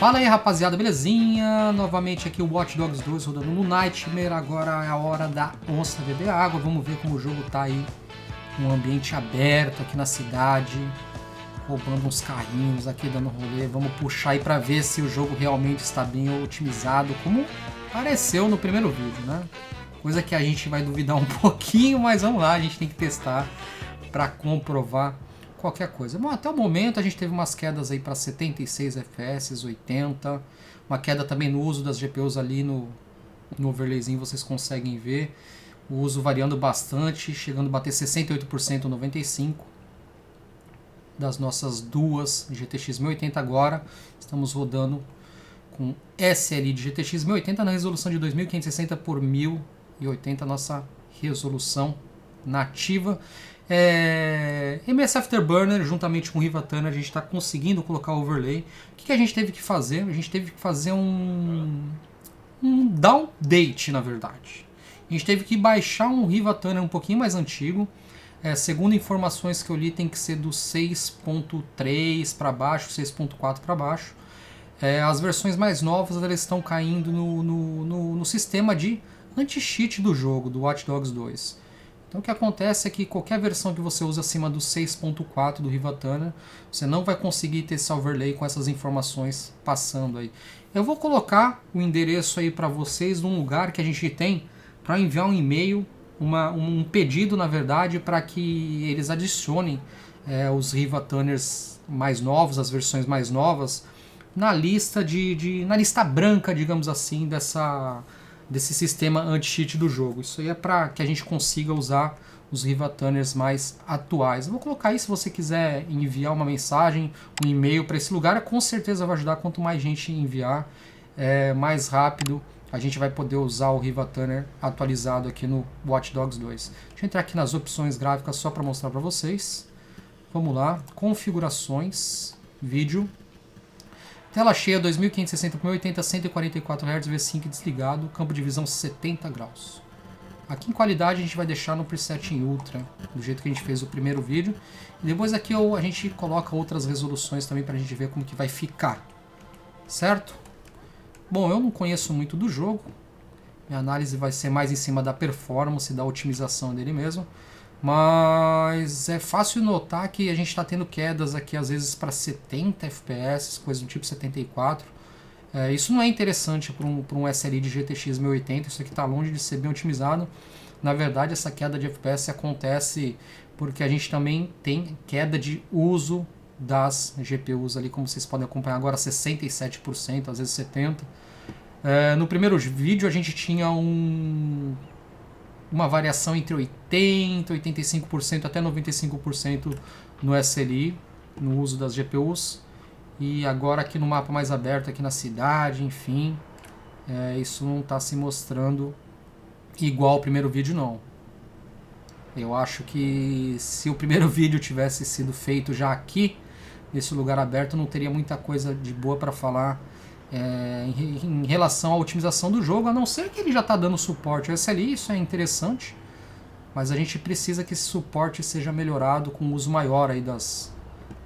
Fala aí, rapaziada, belezinha? Novamente aqui o Watch Dogs 2 rodando no Nightmare. Agora é a hora da onça beber água. Vamos ver como o jogo tá aí. Um ambiente aberto aqui na cidade. Roubando uns carrinhos aqui, dando rolê. Vamos puxar aí pra ver se o jogo realmente está bem otimizado, como pareceu no primeiro vídeo, né? Coisa que a gente vai duvidar um pouquinho, mas vamos lá, a gente tem que testar pra comprovar qualquer coisa. Bom, até o momento a gente teve umas quedas aí para 76 FPS, 80, uma queda também no uso das GPUs ali no overlayzinho, vocês conseguem ver o uso variando bastante, chegando a bater 68% 95% das nossas duas GTX 1080 agora. Estamos rodando com SLI de GTX 1080 na resolução de 2560 por 1080, nossa resolução nativa. MS Afterburner, juntamente com o Riva Tanner, a gente está conseguindo colocar o overlay. O que a gente teve que fazer? A gente teve que fazer um downdate, na verdade. A gente teve que baixar um Riva Tanner um pouquinho mais antigo. Segundo informações que eu li, tem que ser do 6.3 para baixo, 6.4 para baixo. As versões mais novas elas estão caindo no sistema de anti-cheat do jogo, do Watch Dogs 2. Então o que acontece é que qualquer versão que você usa acima do 6.4 do Riva Tanner, você não vai conseguir ter esse overlay com essas informações passando aí. Eu vou colocar o endereço aí para vocês num lugar que a gente tem para enviar um e-mail, um pedido na verdade, para que eles adicionem os Riva Tanners mais novos, as versões mais novas, na lista na lista branca, digamos assim, desse sistema anti-cheat do jogo. Isso aí é para que a gente consiga usar os Riva Tanners mais atuais. Eu vou colocar aí se você quiser enviar uma mensagem, um e-mail para esse lugar, com certeza vai ajudar. Quanto mais gente enviar, mais rápido a gente vai poder usar o Riva Tanner atualizado aqui no Watch Dogs 2. Deixa eu entrar aqui nas opções gráficas só para mostrar para vocês. Vamos lá, configurações, vídeo. Tela cheia 2560 por 1080, 144 Hz, V5 desligado, campo de visão 70 graus. Aqui em qualidade a gente vai deixar no preset em Ultra, do jeito que a gente fez o primeiro vídeo. E depois aqui a gente coloca outras resoluções também para a gente ver como que vai ficar. Certo? Bom, eu não conheço muito do jogo. Minha análise vai ser mais em cima da performance, da otimização dele mesmo. Mas é fácil notar que a gente está tendo quedas aqui às vezes para 70 FPS, coisa do tipo 74. Isso não é interessante para um SLI de GTX 1080, isso aqui está longe de ser bem otimizado. Na verdade, essa queda de FPS acontece porque a gente também tem queda de uso das GPUs ali, como vocês podem acompanhar agora, 67%, às vezes 70%. No primeiro vídeo a gente tinha uma variação entre 80%, 85% até 95% no SLI, no uso das GPUs. E agora aqui no mapa mais aberto, aqui na cidade, enfim, isso não está se mostrando igual ao primeiro vídeo não. Eu acho que se o primeiro vídeo tivesse sido feito já aqui, nesse lugar aberto, não teria muita coisa de boa para falar em relação à otimização do jogo, a não ser que ele já está dando suporte ao SLI, isso é interessante, mas a gente precisa que esse suporte seja melhorado com o uso maior aí das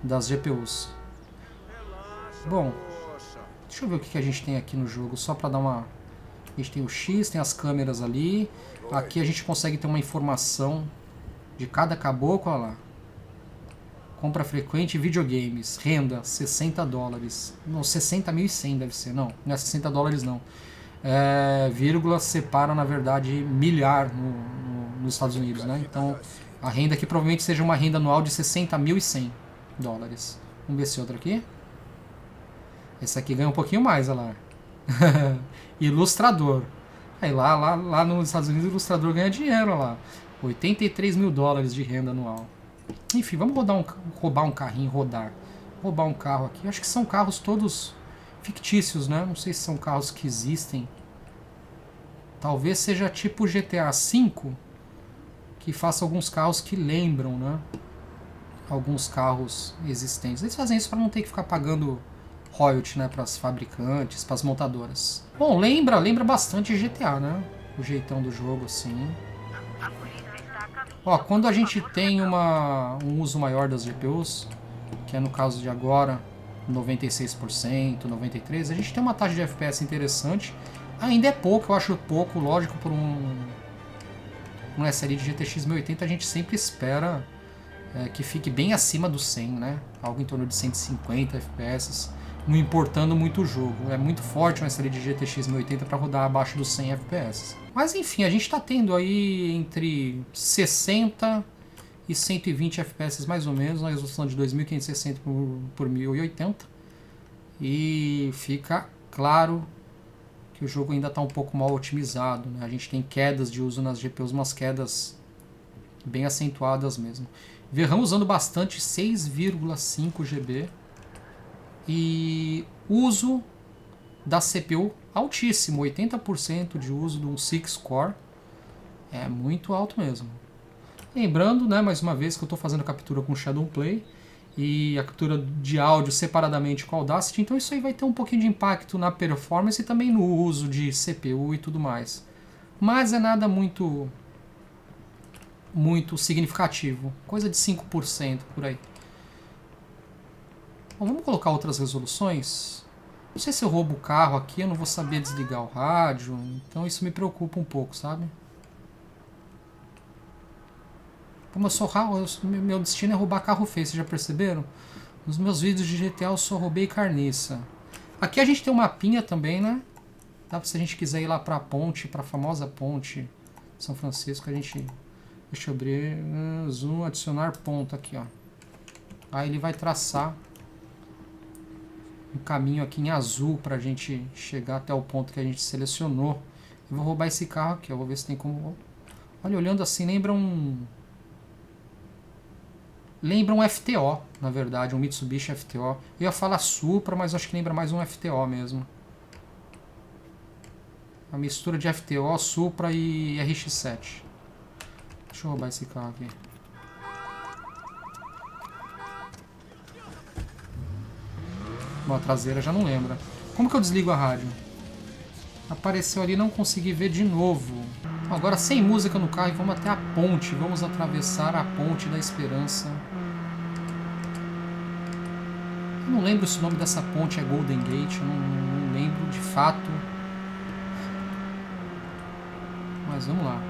GPUs. Bom, deixa eu ver o que a gente tem aqui no jogo, só para dar uma... A gente tem o X, tem as câmeras ali, aqui a gente consegue ter uma informação de cada caboclo, olha lá. Compra frequente, videogames, renda, $60. Não, 60.100 deve ser, não é $60 não. Vírgula separa, na verdade, milhar nos Estados Unidos, né? Então, a renda aqui provavelmente seja uma renda anual de $60.100. Vamos ver esse outro aqui. Esse aqui ganha um pouquinho mais, olha lá. Ilustrador. Aí lá nos Estados Unidos o ilustrador ganha dinheiro, olha lá. $83.000 de renda anual. Enfim, vamos roubar um carrinho, roubar um carro aqui. Acho que são carros todos fictícios, né? Não sei se são carros que existem. Talvez seja tipo GTA V, que faça alguns carros que lembram, né? Alguns carros existentes. Eles fazem isso para não ter que ficar pagando royalty, né? Para as fabricantes, para as montadoras. Bom, lembra bastante GTA, né? O jeitão do jogo, assim. Ó, quando a gente tem um uso maior das GPUs, que é no caso de agora, 96%, 93%. A gente tem uma taxa de FPS interessante. Ainda é pouco, eu acho pouco, lógico, por um SLI de GTX 1080 a gente sempre espera que fique bem acima do 100, né? Algo em torno de 150 FPS, não importando muito o jogo. É muito forte um SLI de GTX 1080 para rodar abaixo dos 100 FPS. Mas enfim, a gente está tendo aí entre 60 e 120 FPS mais ou menos, na resolução de 2560 por 1080. E fica claro que o jogo ainda está um pouco mal otimizado, né? A gente tem quedas de uso nas GPUs, umas quedas bem acentuadas mesmo. VRAM usando bastante, 6,5 GB. E uso da CPU altíssimo, 80% de uso de um 6-core. É muito alto mesmo. Lembrando, né, mais uma vez, que eu estou fazendo a captura com Shadowplay e a captura de áudio separadamente com Audacity, então isso aí vai ter um pouquinho de impacto na performance e também no uso de CPU e tudo mais. Mas é nada muito significativo, coisa de 5% por aí. Bom, vamos colocar outras resoluções. Não sei se eu roubo o carro aqui, eu não vou saber desligar o rádio, então isso me preocupa um pouco, sabe? Como eu sou meu destino é roubar carro feio, vocês já perceberam? Nos meus vídeos de GTA eu só roubei carniça. Aqui a gente tem um mapinha também, né? Dá pra, se a gente quiser ir lá pra ponte, pra famosa ponte São Francisco, a gente... Deixa eu abrir, zoom, adicionar ponto aqui, ó. Aí ele vai traçar um caminho aqui em azul pra gente chegar até o ponto que a gente selecionou. Eu vou roubar esse carro aqui, eu vou ver se tem como... Olha, olhando assim, lembra um FTO, na verdade, um Mitsubishi FTO. Eu ia falar Supra, mas acho que lembra mais um FTO mesmo. A mistura de FTO, Supra e RX-7. Deixa eu roubar esse carro aqui. Bom, a traseira já não lembra. Como que eu desligo a rádio? Apareceu ali, não consegui ver de novo. Agora sem música no carro e vamos até a ponte. Vamos atravessar a Ponte da Esperança. Eu não lembro se o nome dessa ponte é Golden Gate. Eu não lembro de fato. Mas vamos lá.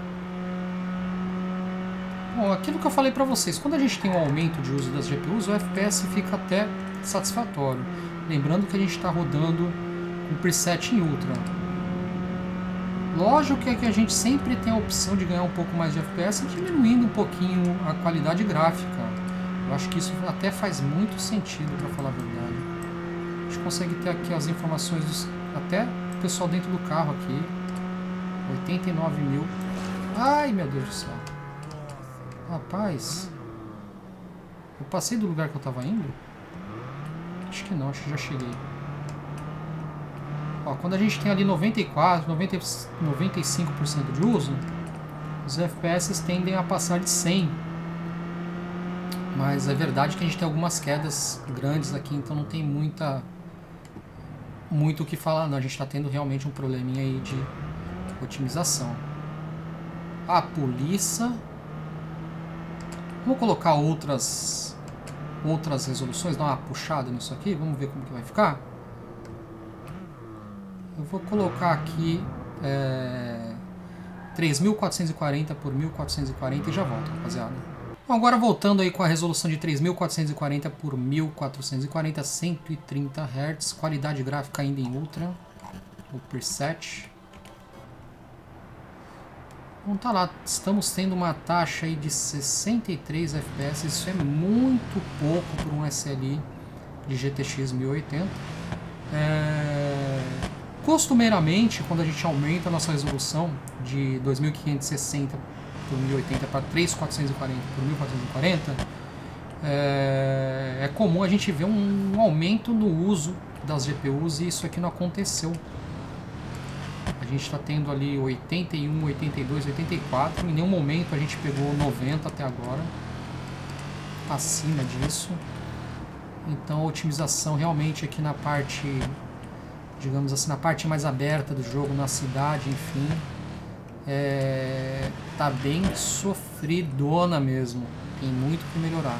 Bom, aquilo que eu falei pra vocês. Quando a gente tem um aumento de uso das GPUs, o FPS fica até satisfatório. Lembrando que a gente está rodando com preset em Ultra. Lógico que a gente sempre tem a opção de ganhar um pouco mais de FPS diminuindo um pouquinho a qualidade gráfica. Eu acho que isso até faz muito sentido, para falar a verdade. A gente consegue ter aqui as informações até o pessoal dentro do carro aqui. 89 mil. Ai, meu Deus do céu. Rapaz. Eu passei do lugar que eu estava indo? Acho que não, acho que já cheguei. Ó, quando a gente tem ali 94, 95% de uso, os FPS tendem a passar de 100. Mas é verdade que a gente tem algumas quedas grandes aqui, então não tem muito o que falar não. A gente está tendo realmente um probleminha aí de otimização. A polícia. Vou colocar outras resoluções, dar uma puxada nisso aqui, vamos ver como que vai ficar. Eu vou colocar aqui 3440 por 1440 e já volto, rapaziada. Bom, agora voltando aí com a resolução de 3440 por 1440, 130 Hz, qualidade gráfica ainda em Ultra, o preset. Então tá lá, estamos tendo uma taxa aí de 63 FPS, isso é muito pouco por um SLI de GTX 1080. Costumeiramente, quando a gente aumenta a nossa resolução de 2560 por 1080 para 3440 por 1440, é comum a gente ver um aumento no uso das GPUs e isso aqui não aconteceu. A gente está tendo ali 81, 82, 84, em nenhum momento a gente pegou 90 até agora, acima disso. Então a otimização realmente aqui na parte, digamos assim, na parte mais aberta do jogo, na cidade, enfim, tá bem sofridona mesmo, tem muito que melhorar.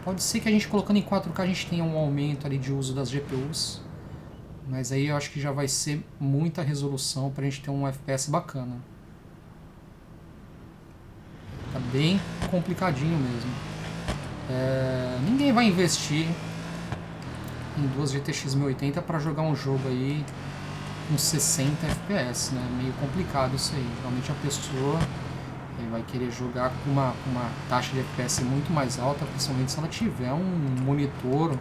Pode ser que a gente colocando em 4K a gente tenha um aumento ali de uso das GPUs. Mas aí eu acho que já vai ser muita resolução pra gente ter um FPS bacana. Tá bem complicadinho mesmo. Ninguém vai investir em duas GTX 1080 para jogar um jogo aí com 60 FPS, né? Meio complicado isso aí. Geralmente a pessoa vai querer jogar com uma taxa de FPS muito mais alta, principalmente se ela tiver um monitor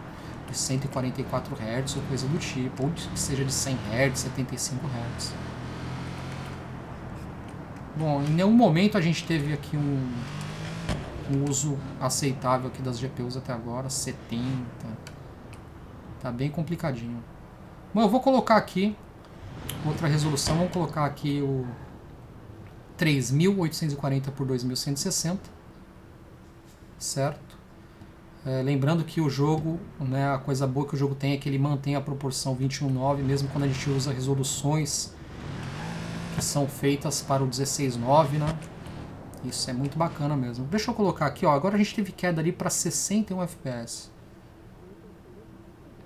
de 144 Hz ou coisa do tipo, ou que seja de 100 Hz, 75 Hz. Bom, em nenhum momento a gente teve aqui um uso aceitável aqui das GPUs até agora, 70. Tá bem complicadinho. Bom, eu vou colocar aqui outra resolução, vamos colocar aqui o 3840 por 2160, certo? Lembrando que o jogo, né, a coisa boa que o jogo tem é que ele mantém a proporção 21:9, mesmo quando a gente usa resoluções que são feitas para o 16:9, né? Isso é muito bacana mesmo. Deixa eu colocar aqui, ó, agora a gente teve queda ali para 61 FPS.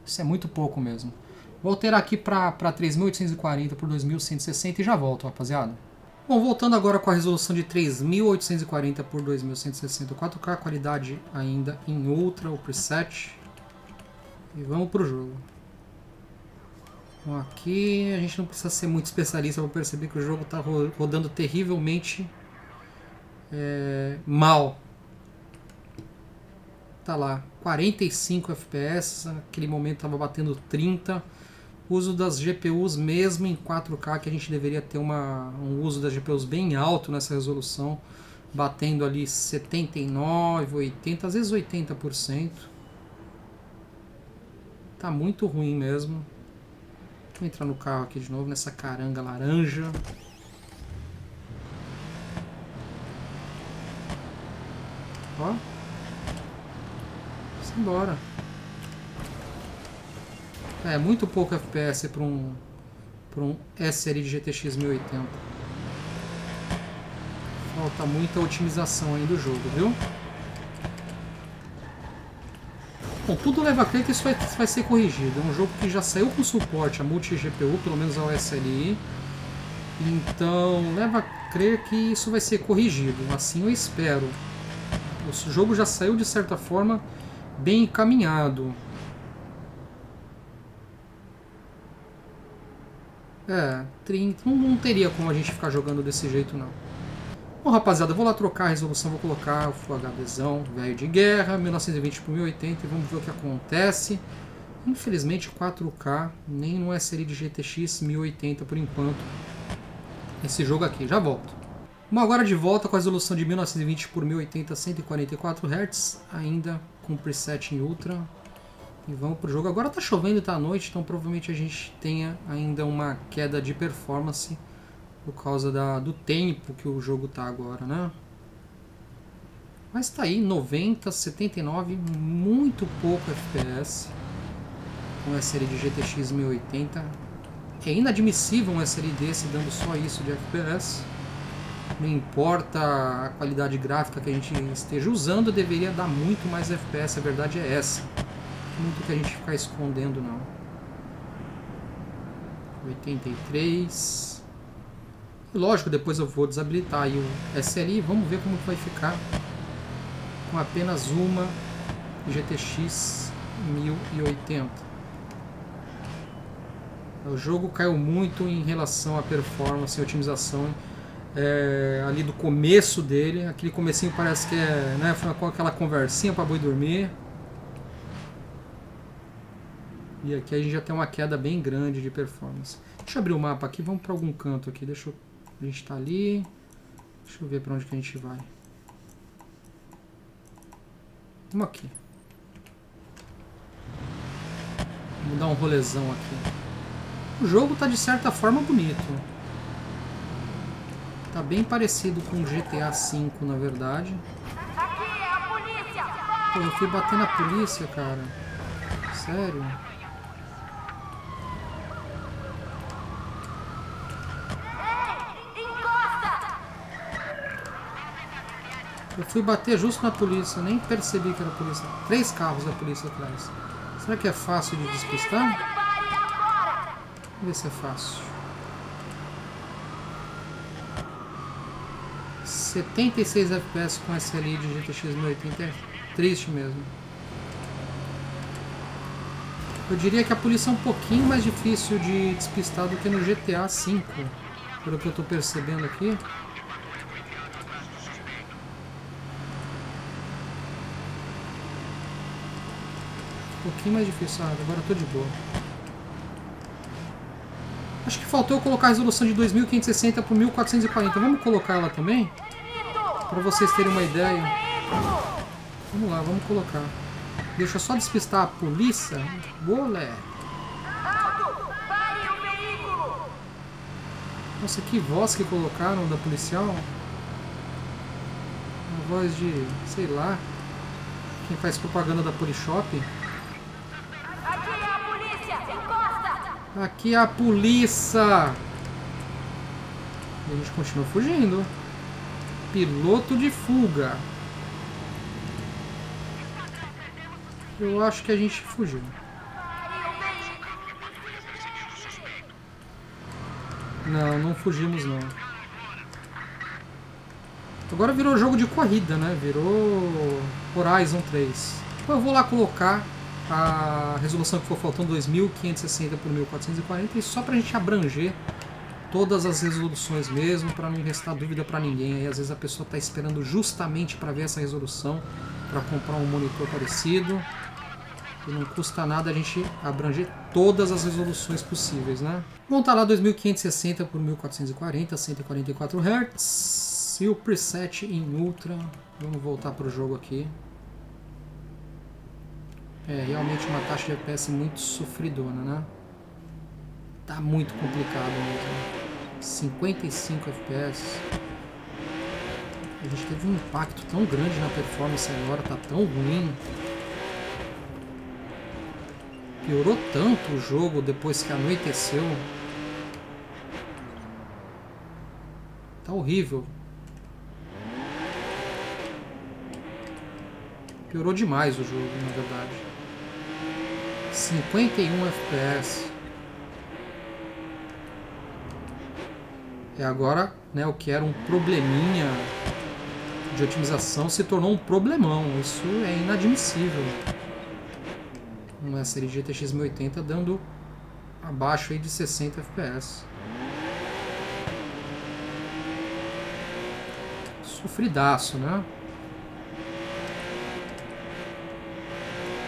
Isso é muito pouco mesmo. Vou alterar aqui para 3840 por 2160 e já volto, rapaziada. Bom, voltando agora com a resolução de 3840 por 2160 4K, qualidade ainda em Ultra, o preset. E vamos pro jogo. Bom, aqui a gente não precisa ser muito especialista para perceber que o jogo está rodando terrivelmente mal. Tá lá, 45 FPS, naquele momento estava batendo 30. Uso das GPUs mesmo em 4K, que a gente deveria ter um uso das GPUs bem alto nessa resolução, batendo ali 79, 80, às vezes 80%. Tá muito ruim mesmo. Vou entrar no carro aqui de novo, nessa caranga laranja. Ó. Vamos embora. Muito pouco FPS para um SLI de GTX 1080. Falta muita otimização aí do jogo, viu? Bom, tudo leva a crer que isso vai ser corrigido. É um jogo que já saiu com suporte a multi-GPU, pelo menos ao SLI. Então, leva a crer que isso vai ser corrigido. Assim eu espero. O jogo já saiu, de certa forma, bem encaminhado. Não teria como a gente ficar jogando desse jeito, não. Bom, rapaziada, eu vou lá trocar a resolução, vou colocar o Full HDzão velho de guerra, 1920 por 1080, e vamos ver o que acontece. Infelizmente 4K, nem no SLI de GTX 1080 por enquanto. Esse jogo aqui, já volto. Bom, agora de volta com a resolução de 1920 por 1080, 144 Hz, ainda com preset em Ultra. E vamos pro jogo. Agora tá chovendo e tá à noite, então provavelmente a gente tenha ainda uma queda de performance por causa do tempo que o jogo tá agora, né? Mas tá aí, 90, 79, muito pouco FPS com SLI de GTX 1080. É inadmissível um SLI desse dando só isso de FPS. Não importa a qualidade gráfica que a gente esteja usando, deveria dar muito mais FPS, a verdade é essa. Muito que a gente ficar escondendo, não. 83. E lógico, depois eu vou desabilitar aí o SLI. Vamos ver como vai ficar com apenas uma GTX 1080. O jogo caiu muito em relação à performance e otimização ali do começo dele. Aquele comecinho parece que foi com aquela conversinha para boi dormir. E aqui a gente já tem uma queda bem grande de performance. Deixa eu abrir o mapa aqui, vamos para algum canto aqui. A gente tá ali. Deixa eu ver para onde que a gente vai. Vamos aqui. Vamos dar um rolezão aqui. O jogo tá de certa forma bonito. Tá bem parecido com o GTA V, na verdade. Aqui é a polícia! Pô, eu fui bater na polícia, cara. Sério? Eu fui bater justo na polícia, nem percebi que era a polícia. 3 carros da polícia atrás. Será que é fácil de despistar? Vamos ver se é fácil. 76 FPS com SLI de GTX 1080 é triste mesmo. Eu diria que a polícia é um pouquinho mais difícil de despistar do que no GTA V, pelo que eu estou percebendo aqui. Um pouquinho mais difícil. Ah, agora eu tô de boa. Acho que faltou eu colocar a resolução de 2560 por 1440. Vamos colocar ela também? Para vocês terem uma ideia. Vamos lá, vamos colocar. Deixa eu só despistar a polícia. Bolé. Nossa, que voz que colocaram da policial. Uma voz de, sei lá, quem faz propaganda da Polishop. Aqui é a polícia! Encosta! Aqui é a polícia! E a gente continua fugindo. Piloto de fuga. Eu acho que a gente fugiu. Não, não fugimos não. Agora virou jogo de corrida, né? Virou Horizon 3. Então eu vou lá colocar a resolução que for faltando, 2560 por 1440, e só pra gente abranger todas as resoluções mesmo, para não restar dúvida para ninguém. Aí às vezes a pessoa está esperando justamente para ver essa resolução, para comprar um monitor parecido. E não custa nada a gente abranger todas as resoluções possíveis, né? Vamos estar lá 2560 por 1440, 144 Hz. E o preset em Ultra. Vamos voltar para o jogo aqui. É realmente uma taxa de FPS muito sofridona, né? Tá muito complicado mesmo. 55 FPS. A gente teve um impacto tão grande na performance agora, tá tão ruim. Piorou tanto o jogo depois que anoiteceu. Tá horrível. Piorou demais o jogo, na verdade. 51 FPS. E agora, né, o que era um probleminha de otimização se tornou um problemão. Isso é inadmissível. Uma série GTX 1080 dando abaixo aí de 60 FPS. Sofridaço, né?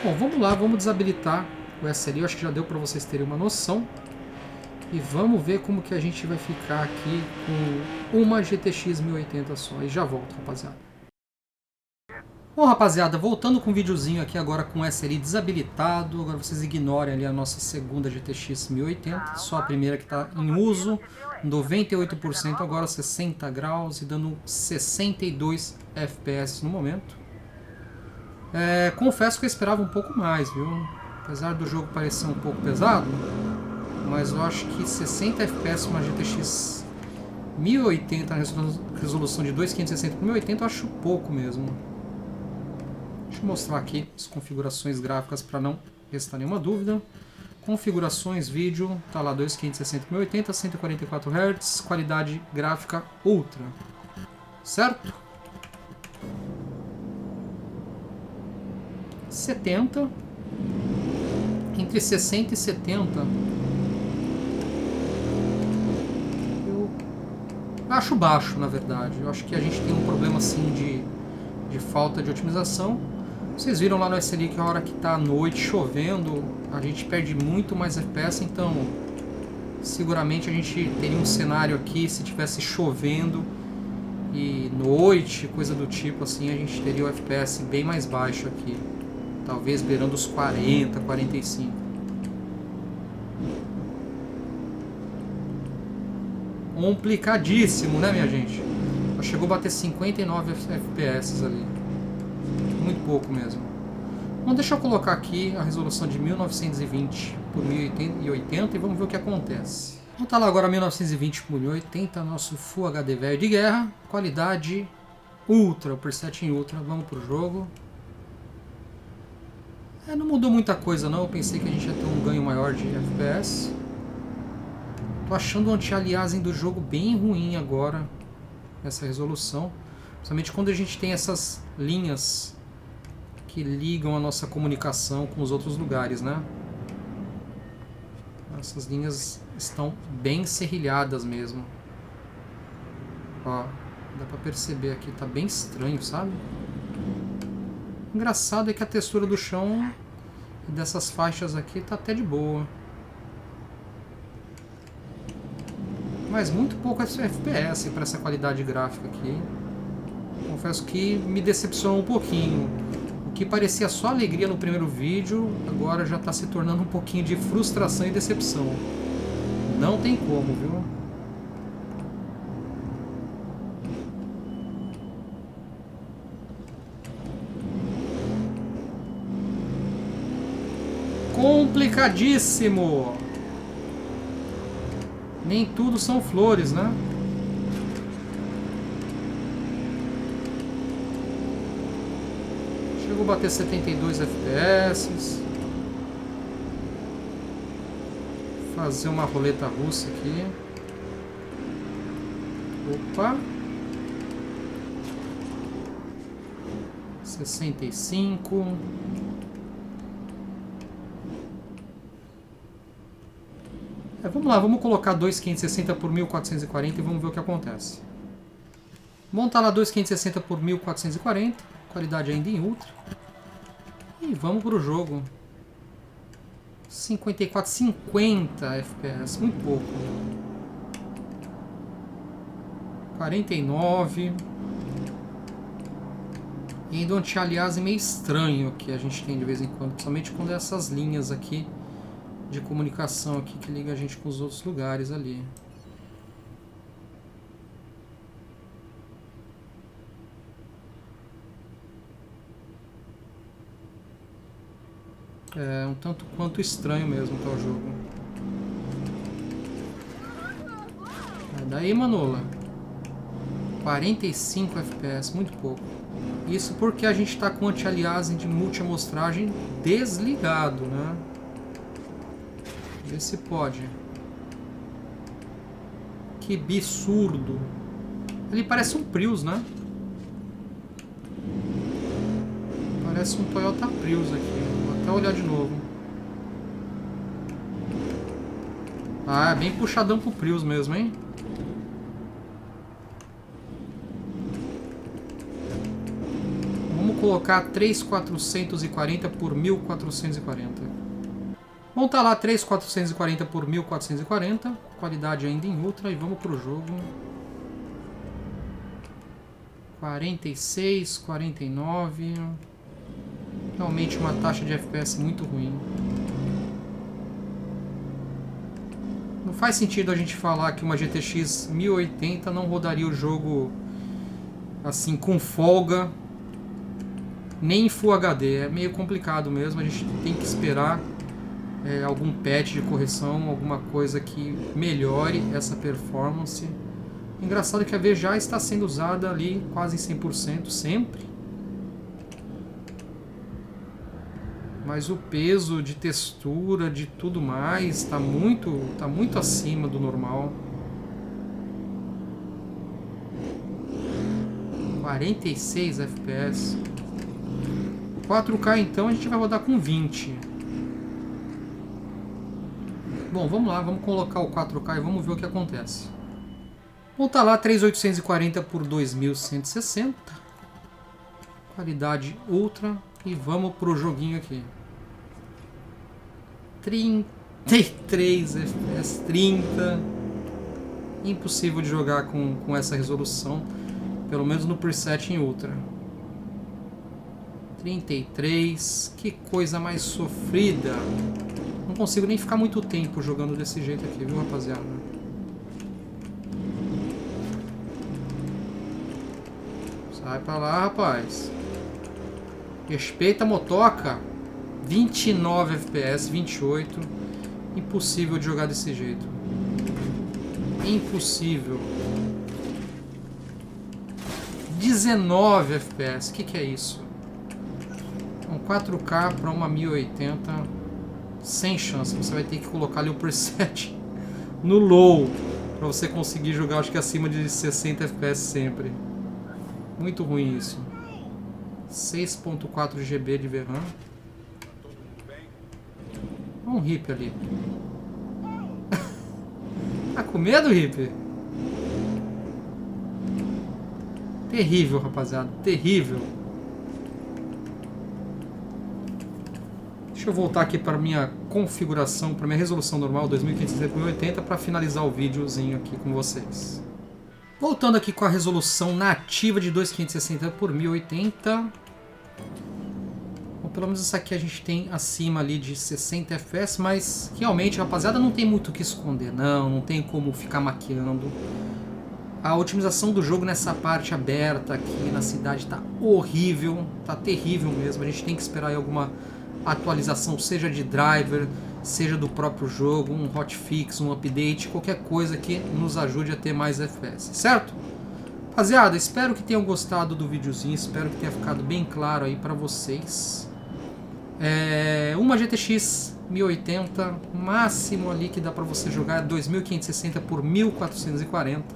Bom, vamos lá, vamos desabilitar o SLI. Eu acho que já deu para vocês terem uma noção. E vamos ver como que a gente vai ficar aqui com uma GTX 1080 só. E já volto, rapaziada. Bom, rapaziada, voltando com um videozinho aqui agora com o SLI desabilitado. Agora vocês ignorem ali a nossa segunda GTX 1080, só a primeira que está em uso. 98% agora, 60 graus e dando 62 FPS no momento. Confesso que eu esperava um pouco mais, viu? Apesar do jogo parecer um pouco pesado, mas eu acho que 60 FPS uma GTX 1080 na resolução de 2560 por 1080 eu acho pouco mesmo. Deixa eu mostrar aqui as configurações gráficas para não restar nenhuma dúvida. Configurações, vídeo, tá lá 2560 por 1080, 144 Hz, qualidade gráfica Ultra. Certo? 70. Entre 60 e 70. Eu acho baixo, na verdade. Eu acho que a gente tem um problema assim de falta de otimização. Vocês viram lá no SLI que a hora que está à noite, chovendo, a gente perde muito mais FPS, então seguramente a gente teria um cenário aqui, se tivesse chovendo e noite, coisa do tipo assim, a gente teria o FPS bem mais baixo aqui. Talvez beirando os 40, 45. Complicadíssimo, né, minha gente? Chegou a bater 59 FPS ali. Muito pouco mesmo. Bom, deixa eu colocar aqui a resolução de 1920 por 1080 e vamos ver o que acontece. Vamos estar lá agora 1920 por 1080, nosso Full HD velho de guerra. Qualidade Ultra, o preset em Ultra. Vamos pro jogo. Não mudou muita coisa não, eu pensei que a gente ia ter um ganho maior de FPS. Tô achando o anti-aliasing do jogo bem ruim agora, essa resolução. Principalmente quando a gente tem essas linhas que ligam a nossa comunicação com os outros lugares, né? Essas linhas estão bem serrilhadas mesmo. Ó, dá pra perceber aqui, tá bem estranho, sabe? Engraçado é que a textura do chão e dessas faixas aqui tá até de boa. Mas muito pouco FPS para essa qualidade gráfica aqui. Confesso que me decepcionou um pouquinho. O que parecia só alegria no primeiro vídeo, agora já está se tornando um pouquinho de frustração e decepção. Não tem como, viu? Complicadíssimo! Nem tudo são flores, né? Chegou a bater 72 FPS. Fazer uma roleta russa aqui. Opa! 65. Vamos lá, vamos colocar 2.560 por 1.440 e vamos ver o que acontece. Montar lá 2.560 por 1.440, qualidade ainda em Ultra. E vamos pro jogo. 54, 50 FPS, muito pouco. 49. E ainda um anti-aliasing meio estranho que a gente tem de vez em quando, principalmente quando é essas linhas aqui de comunicação aqui que liga a gente com os outros lugares ali. É um tanto quanto estranho mesmo tá o jogo. Daí, Manola. 45 FPS, muito pouco. Isso porque a gente está com o anti-aliasing de multi-amostragem desligado, né? Vê se pode. Que absurdo. Ele parece um Prius, né? Parece um Toyota Prius aqui. Vou até olhar de novo. Ah, é bem puxadão pro Prius mesmo, hein? Vamos colocar 3.440 por 1.440. Vamos tá lá 3.440 por 1.440, qualidade ainda em Ultra, e vamos pro jogo. 46, 49. Realmente uma taxa de FPS muito ruim. Não faz sentido a gente falar que uma GTX 1080 não rodaria o jogo assim com folga, nem em Full HD. É meio complicado mesmo, a gente tem que esperar algum patch de correção, alguma coisa que melhore essa performance. Engraçado que a V já está sendo usada ali quase em 100% sempre. Mas o peso de textura, de tudo mais, tá muito acima do normal. 46 FPS. 4K então a gente vai rodar com 20. Bom, vamos lá, vamos colocar o 4K e vamos ver o que acontece. Vou tá lá 3.840 por 2.160. Qualidade Ultra. E vamos pro joguinho aqui. 33 FPS, 30. Impossível de jogar com essa resolução. Pelo menos no preset em Ultra. 33. Que coisa mais sofrida. Não consigo nem ficar muito tempo jogando desse jeito aqui, viu, rapaziada? Sai pra lá, rapaz. Respeita a motoca. 29 FPS, 28. Impossível de jogar desse jeito. Impossível. 19 FPS. O que é isso? Um 4K para uma 1080. Sem chance. Você vai ter que colocar ali o preset no low para você conseguir jogar, acho que acima de 60 FPS sempre. Muito ruim isso. 6.4 GB de VRAM. Um hippie ali. Tá com medo, hippie? Terrível, rapaziada. Terrível. Deixa eu voltar aqui para minha configuração, para minha resolução normal 2560 por 1080 para finalizar o videozinho aqui com vocês. Voltando aqui com a resolução nativa de 2560 por 1080. Bom, pelo menos essa aqui a gente tem acima ali de 60 FPS, mas realmente, rapaziada, não tem muito o que esconder, não tem como ficar maquiando. A otimização do jogo nessa parte aberta aqui na cidade tá horrível, tá terrível mesmo. A gente tem que esperar aí alguma atualização, seja de driver, seja do próprio jogo, um hotfix, um update, qualquer coisa que nos ajude a ter mais FPS, certo? Rapaziada, espero que tenham gostado do videozinho, espero que tenha ficado bem claro aí pra vocês. Uma GTX 1080, máximo ali que dá pra você jogar 2560 por 1440.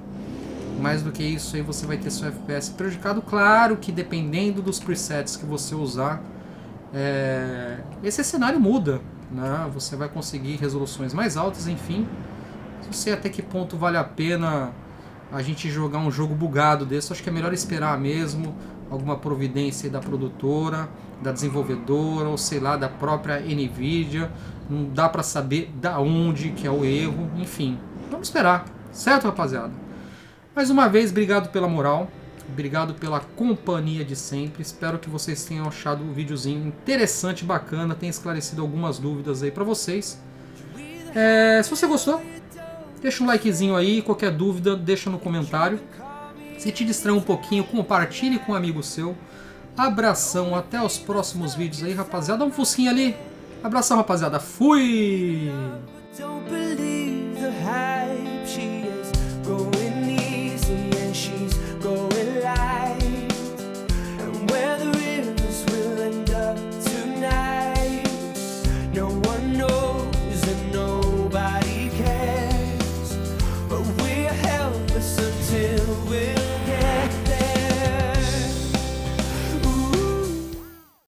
Mais do que isso aí você vai ter seu FPS prejudicado. Claro que dependendo dos presets que você usar, esse cenário muda, né? Você vai conseguir resoluções mais altas, enfim. Não sei até que ponto vale a pena a gente jogar um jogo bugado desse. Acho que é melhor esperar mesmo alguma providência da produtora, da desenvolvedora, ou sei lá, da própria Nvidia. Não dá pra saber da onde que é o erro, enfim. Vamos esperar, certo, rapaziada? Mais uma vez, obrigado pela moral. Obrigado pela companhia de sempre. Espero que vocês tenham achado o videozinho interessante, bacana. Tenha esclarecido algumas dúvidas aí pra vocês. Se você gostou, deixa um likezinho aí. Qualquer dúvida, deixa no comentário. Se te distrair um pouquinho, compartilhe com um amigo seu. Abração, até os próximos vídeos aí, rapaziada. Dá um focinho ali. Abração, rapaziada. Fui!